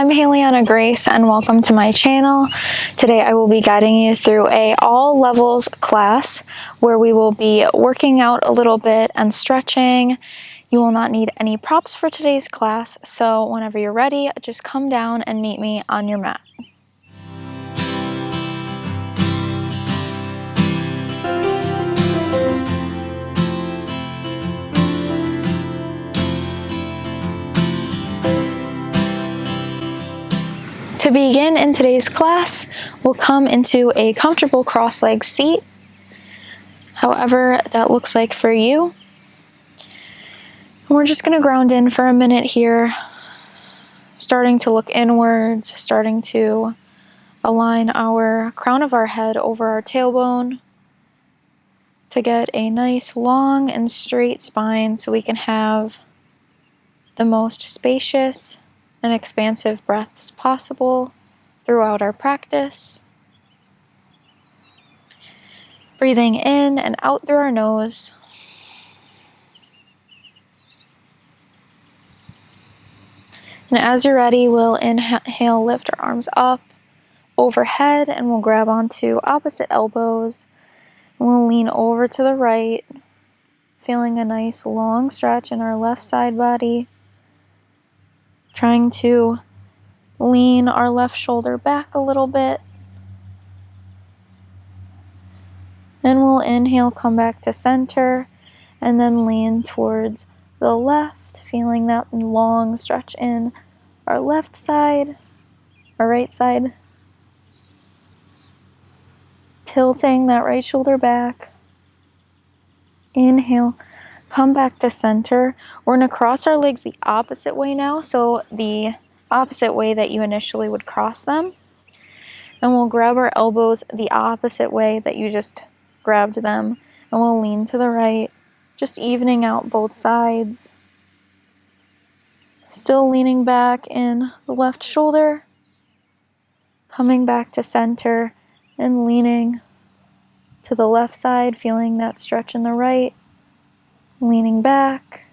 I'm Hailianna Grace and welcome to my channel. Today I will be guiding you through a all levels class where we will be working out a little bit and stretching. You will not need any props for today's class, so whenever you're ready, just come down and meet me on your mat. To begin in today's class, we'll come into a comfortable cross-legged seat, however that looks like for you. And we're just going to ground in for a minute here, starting to look inwards, starting to align our crown of our head over our tailbone to get a nice long and straight spine so we can have the most spacious and expansive breaths possible throughout our practice. Breathing in and out through our nose. And as you're ready, we'll inhale, lift our arms up overhead, and we'll grab onto opposite elbows. And we'll lean over to the right, feeling a nice long stretch in our left side body. Trying to lean our left shoulder back a little bit. And we'll inhale, come back to center, and then lean towards the left, feeling that long stretch in our left side, our right side. Tilting that right shoulder back. Inhale, come back to center. We're going to cross our legs the opposite way now, so the opposite way that you initially would cross them. And we'll grab our elbows the opposite way that you just grabbed them, and we'll lean to the right, just evening out both sides. Still leaning back in the left shoulder, coming back to center and leaning to the left side, feeling that stretch in the right, leaning back.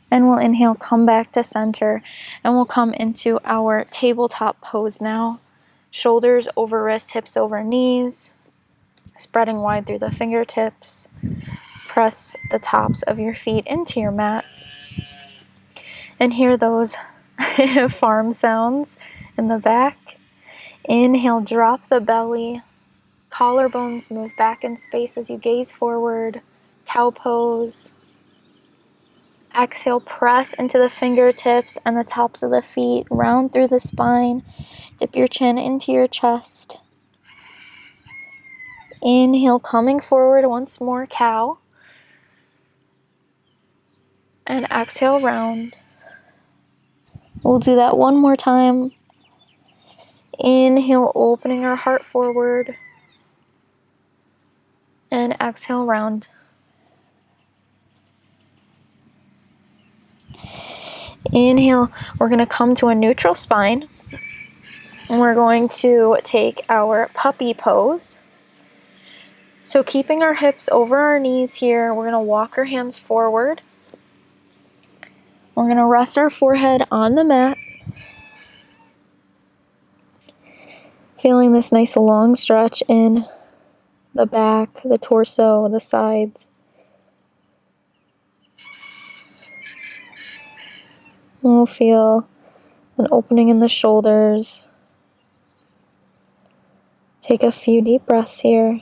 And we'll inhale, come back to center, and we'll come into our tabletop pose now. Shoulders over wrists, hips over knees, spreading wide through the fingertips. Press the tops of your feet into your mat. And hear those farm sounds in the back. Inhale, drop the belly. Collarbones move back in space as you gaze forward. Cow pose. Exhale, press into the fingertips and the tops of the feet. Round through the spine. Dip your chin into your chest. Inhale, coming forward once more, cow. And exhale, round. We'll do that one more time. Inhale, opening our heart forward. And exhale, round. Inhale, we're going to come to a neutral spine. And we're going to take our puppy pose. So keeping our hips over our knees here, we're going to walk our hands forward. We're going to rest our forehead on the mat. Feeling this nice long stretch in the back, the torso, the sides. We'll feel an opening in the shoulders. Take a few deep breaths here.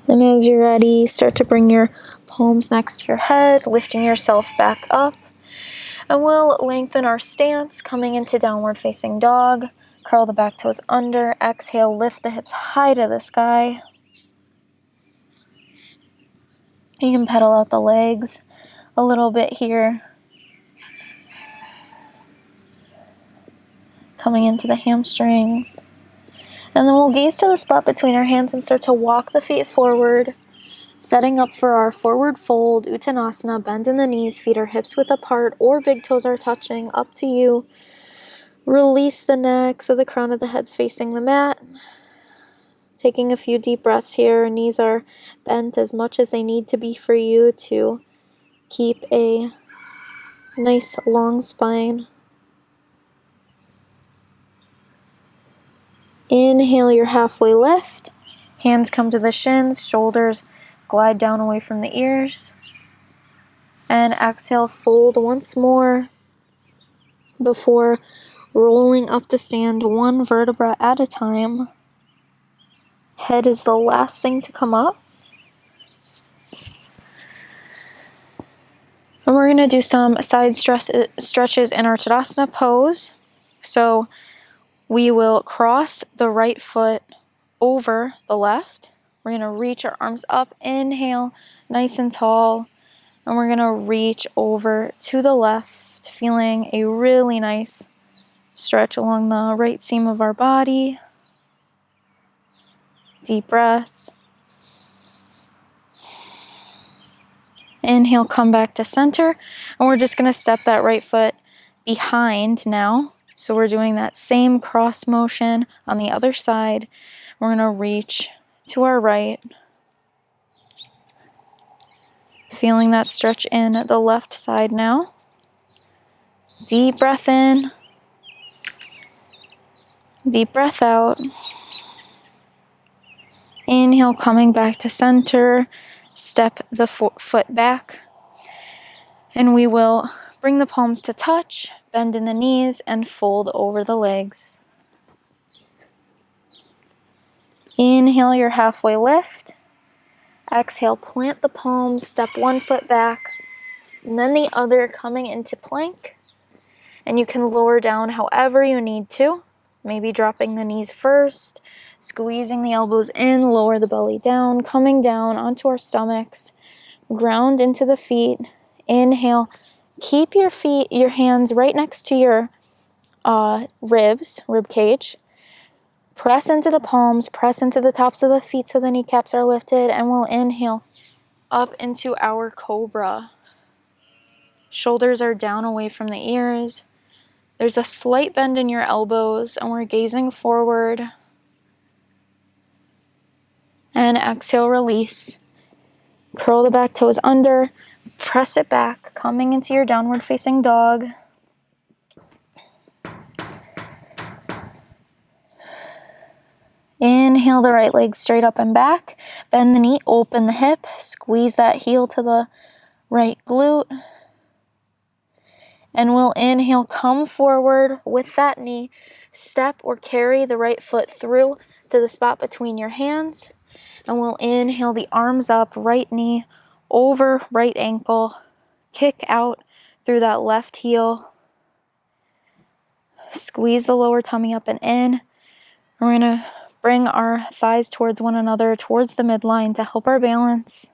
And as you're ready, start to bring your palms next to your head, lifting yourself back up. And we'll lengthen our stance, coming into downward facing dog. Curl the back toes under. Exhale, lift the hips high to the sky. You can pedal out the legs a little bit here. Coming into the hamstrings. And then we'll gaze to the spot between our hands and start to walk the feet forward, setting up for our forward fold, Uttanasana. Bend in the knees, feet are hips width apart or big toes are touching, up to you. Release the neck so the crown of the head's facing the mat. Taking a few deep breaths here. Knees are bent as much as they need to be for you to keep a nice long spine. Inhale your halfway lift. Hands come to the shins, shoulders glide down away from the ears. And exhale, fold once more before rolling up to stand one vertebra at a time. Head is the last thing to come up. And we're going to do some side stretches in our Tadasana pose. So we will cross the right foot over the left. We're going to reach our arms up. Inhale, nice and tall. And we're going to reach over to the left, feeling a really nice stretch along the right seam of our body. Deep breath. Inhale, come back to center. And we're just going to step that right foot behind now. So we're doing that same cross motion on the other side. We're going to reach to our right. Feeling that stretch in the left side now. Deep breath in. Deep breath out. Inhale, coming back to center. Step the foot back. And we will bring the palms to touch, bend in the knees, and fold over the legs. Inhale your halfway lift. Exhale, plant the palms, step one foot back, and then the other coming into plank. And you can lower down however you need to. Maybe dropping the knees first, squeezing the elbows in, lower the belly down, coming down onto our stomachs, ground into the feet. Inhale, keep your hands right next to your rib cage. Press into the palms, press into the tops of the feet so the kneecaps are lifted, and we'll inhale up into our cobra. Shoulders are down away from the ears. There's a slight bend in your elbows, and we're gazing forward. And exhale, release. Curl the back toes under, press it back, coming into your downward facing dog. Inhale the right leg straight up and back. Bend the knee, open the hip, squeeze that heel to the right glute. And we'll inhale, come forward with that knee. Step or carry the right foot through to the spot between your hands. And we'll inhale the arms up, right knee over right ankle. Kick out through that left heel. Squeeze the lower tummy up and in. We're going to bring our thighs towards one another, towards the midline to help our balance.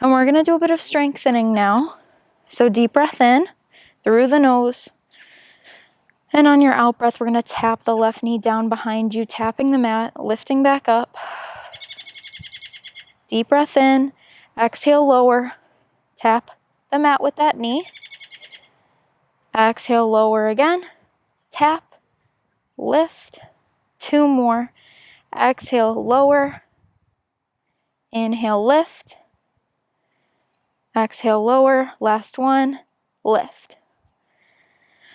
And we're going to do a bit of strengthening now. So deep breath in through the nose. And on your out breath, we're going to tap the left knee down behind you, tapping the mat, lifting back up. Deep breath in. Exhale, lower. Tap the mat with that knee. Exhale, lower again. Tap. Lift. 2 more. Exhale, lower. Inhale, lift. Exhale, lower. Last one. Lift.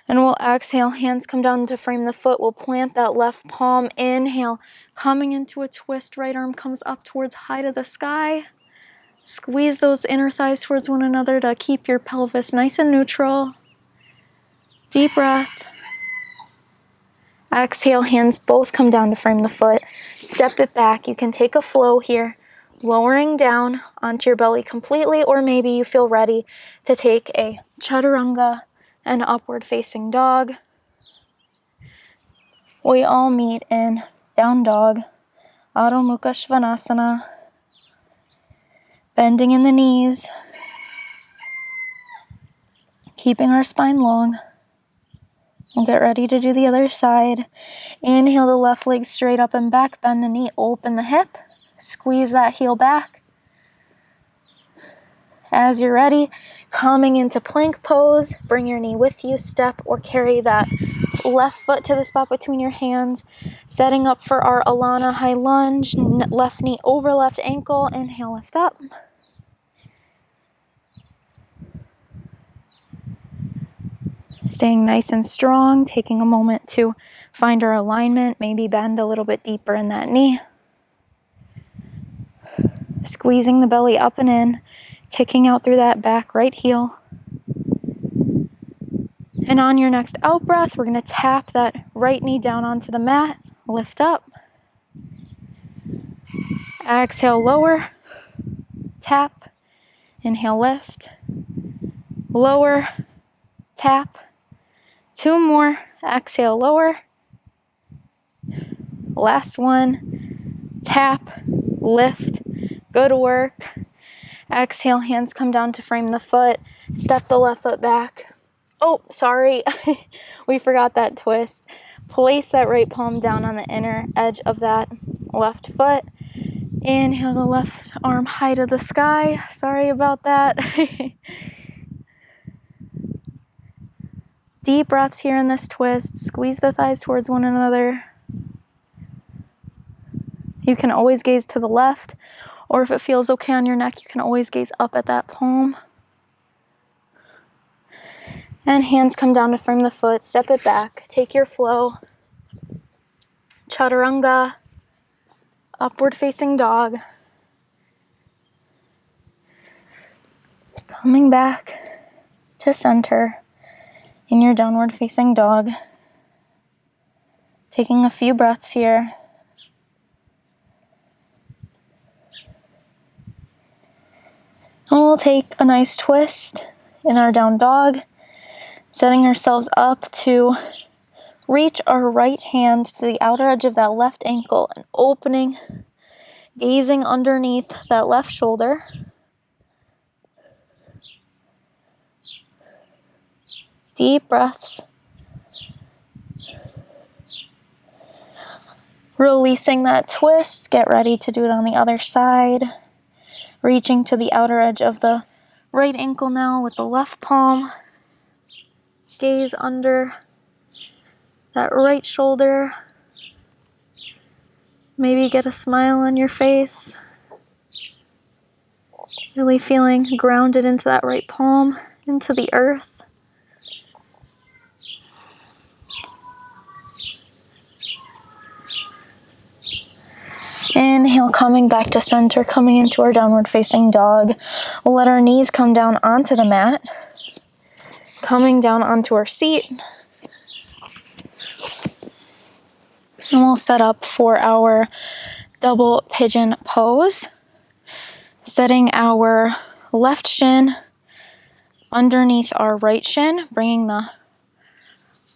And we'll exhale, hands come down to frame the foot. We'll plant that left palm. Inhale, coming into a twist. Right arm comes up towards high to the sky. Squeeze those inner thighs towards one another to keep your pelvis nice and neutral. Deep breath. Exhale, hands both come down to frame the foot. Step it back. You can take a flow here, lowering down onto your belly completely, or maybe you feel ready to take a chaturanga, an upward facing dog. We all meet in down dog, Adho Mukha Svanasana, bending in the knees, keeping our spine long. We'll get ready to do the other side. Inhale the left leg straight up and back. Bend the knee, open the hip. Squeeze that heel back. As you're ready, coming into plank pose. Bring your knee with you. Step or carry that left foot to the spot between your hands, setting up for our Alana high lunge. Left knee over left ankle. Inhale, lift up. Staying nice and strong, taking a moment to find our alignment, maybe bend a little bit deeper in that knee. Squeezing the belly up and in, kicking out through that back right heel. And on your next out breath, we're going to tap that right knee down onto the mat, lift up. Exhale, lower, tap, inhale, lift, lower, tap. 2 more, exhale, lower. Last one, tap, lift, good work. Exhale, hands come down to frame the foot, step the left foot back. Oh, sorry, we forgot that twist. Place that right palm down on the inner edge of that left foot. Inhale the left arm high to the sky. Sorry about that. Deep breaths here in this twist. Squeeze the thighs towards one another. You can always gaze to the left, or if it feels okay on your neck, you can always gaze up at that palm. And hands come down to frame the foot. Step it back. Take your flow. Chaturanga. Upward facing dog. Coming back to center in your downward facing dog. Taking a few breaths here. And we'll take a nice twist in our down dog, setting ourselves up to reach our right hand to the outer edge of that left ankle and opening, gazing underneath that left shoulder. Deep breaths. Releasing that twist. Get ready to do it on the other side. Reaching to the outer edge of the right ankle now with the left palm. Gaze under that right shoulder. Maybe get a smile on your face. Really feeling grounded into that right palm, into the earth. Inhale, coming back to center, coming into our downward facing dog. We'll let our knees come down onto the mat. Coming down onto our seat. And we'll set up for our double pigeon pose. Setting our left shin underneath our right shin, bringing the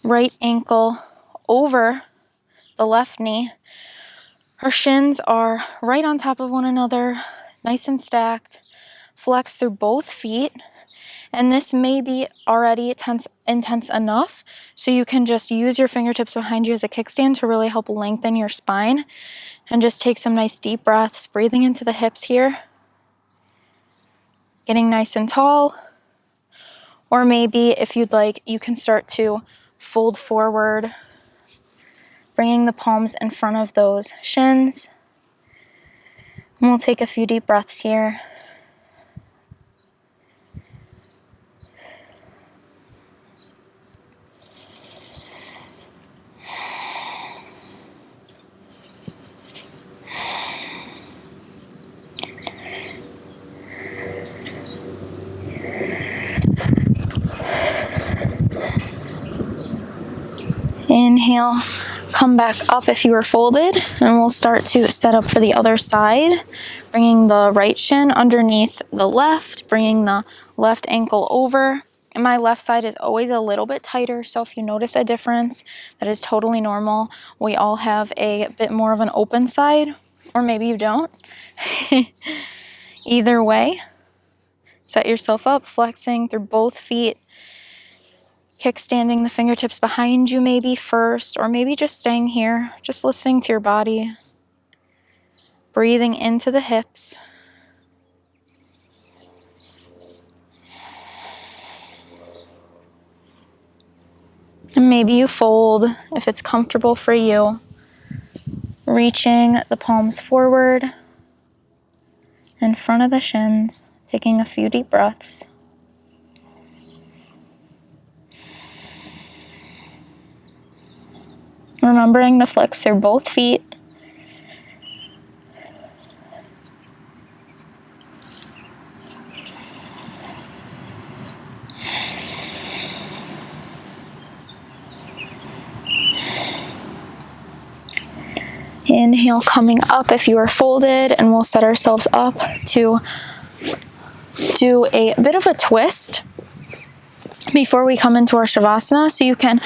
right ankle over the left knee. Our shins are right on top of one another, nice and stacked. Flex through both feet. And this may be already intense enough, so you can just use your fingertips behind you as a kickstand to really help lengthen your spine. And just take some nice deep breaths, breathing into the hips here. Getting nice and tall. Or maybe, if you'd like, you can start to fold forward, bringing the palms in front of those shins. And we'll take a few deep breaths here. Inhale, come back up if you were folded, and we'll start to set up for the other side, bringing the right shin underneath the left, bringing the left ankle over. And my left side is always a little bit tighter, so if you notice a difference, that is totally normal. We all have a bit more of an open side, or maybe you don't. Either way, set yourself up, flexing through both feet. Kickstanding the fingertips behind you maybe first, or maybe just staying here, just listening to your body. Breathing into the hips. And maybe you fold if it's comfortable for you, reaching the palms forward in front of the shins, taking a few deep breaths. Remembering to flex through both feet. Inhale, coming up if you are folded, and we'll set ourselves up to do a bit of a twist before we come into our Shavasana. So you can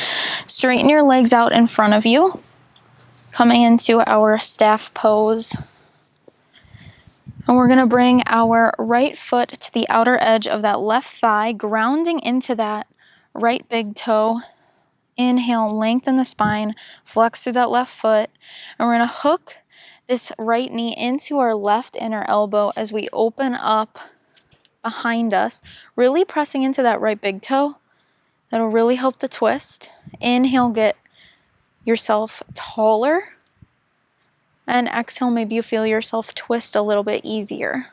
straighten your legs out in front of you, coming into our staff pose. And we're gonna bring our right foot to the outer edge of that left thigh, grounding into that right big toe. Inhale, lengthen the spine, flex through that left foot, and we're gonna hook this right knee into our left inner elbow as we open up behind us, really pressing into that right big toe. That'll really help the twist. Inhale, get yourself taller, and exhale, maybe you feel yourself twist a little bit easier.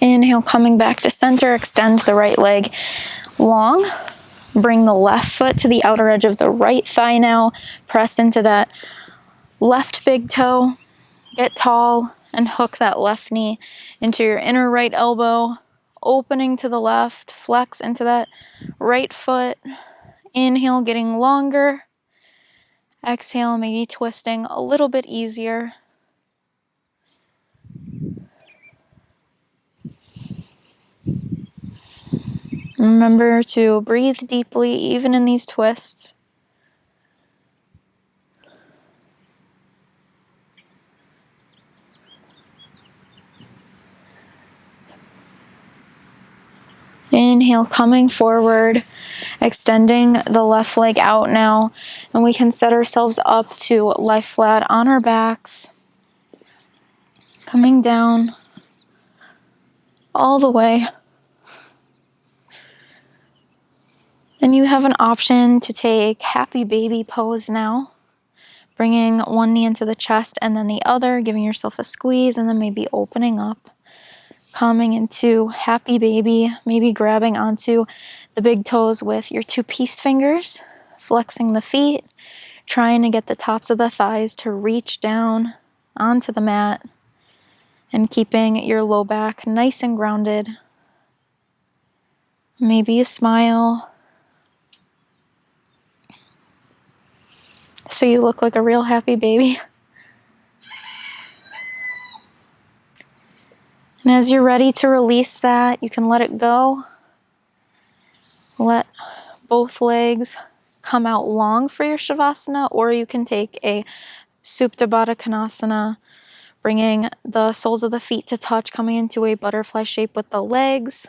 Inhale, coming back to center, extend the right leg long. Bring the left foot to the outer edge of the right thigh now. Press into that left big toe. Get tall and hook that left knee into your inner right elbow. Opening to the left, flex into that right foot. Inhale, getting longer. Exhale, maybe twisting a little bit easier. Remember to breathe deeply, even in these twists. Inhale, coming forward, extending the left leg out now, and we can set ourselves up to lie flat on our backs, coming down all the way. And you have an option to take happy baby pose now, bringing one knee into the chest and then the other, giving yourself a squeeze, and then maybe opening up. Coming into happy baby, maybe grabbing onto the big toes with your two peace fingers, flexing the feet, trying to get the tops of the thighs to reach down onto the mat, and keeping your low back nice and grounded. Maybe you smile so you look like a real happy baby. And as you're ready to release that, you can let it go. Let both legs come out long for your Shavasana, or you can take a Supta Baddha Konasana, bringing the soles of the feet to touch, coming into a butterfly shape with the legs,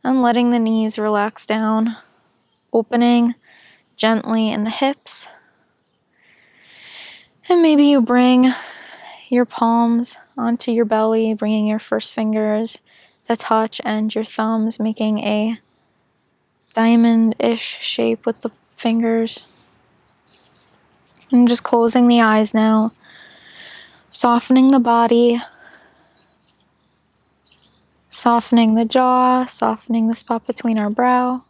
and letting the knees relax down, opening gently in the hips. And maybe you bring your palms onto your belly, bringing your first fingers to touch and your thumbs making a diamond-ish shape with the fingers. And just closing the eyes now, softening the body, softening the jaw, softening the spot between our brow,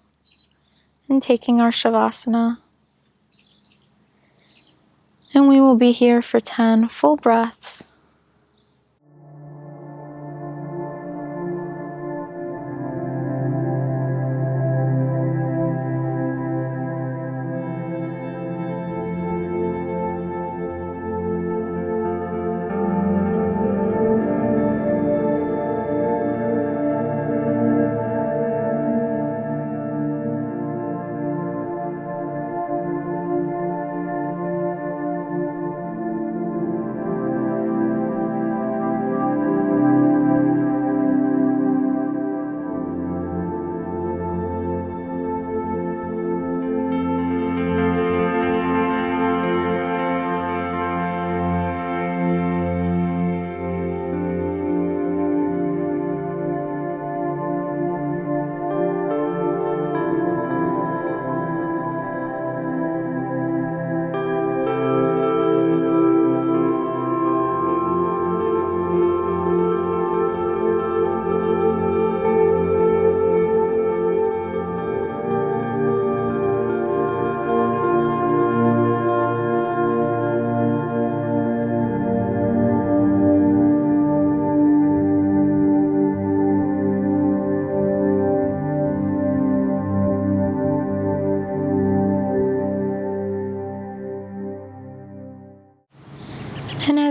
and taking our Shavasana. And we will be here for 10 full breaths.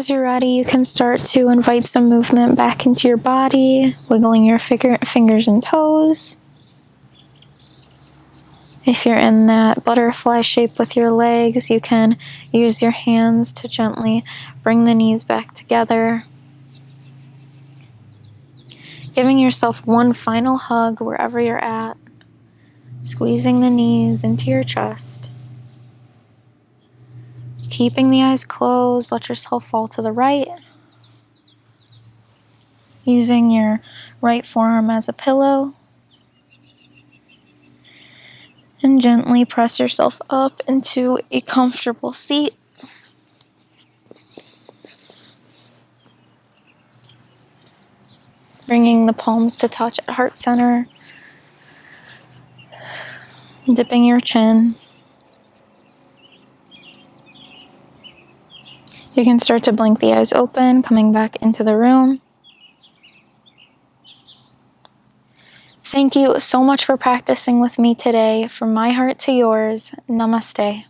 as you're ready, you can start to invite some movement back into your body, wiggling your fingers and toes. If you're in that butterfly shape with your legs, you can use your hands to gently bring the knees back together. Giving yourself one final hug wherever you're at, squeezing the knees into your chest. Keeping the eyes closed, let yourself fall to the right. Using your right forearm as a pillow. And gently press yourself up into a comfortable seat. Bringing the palms to touch at heart center. Dipping your chin. You can start to blink the eyes open, coming back into the room. Thank you so much for practicing with me today. From my heart to yours, namaste.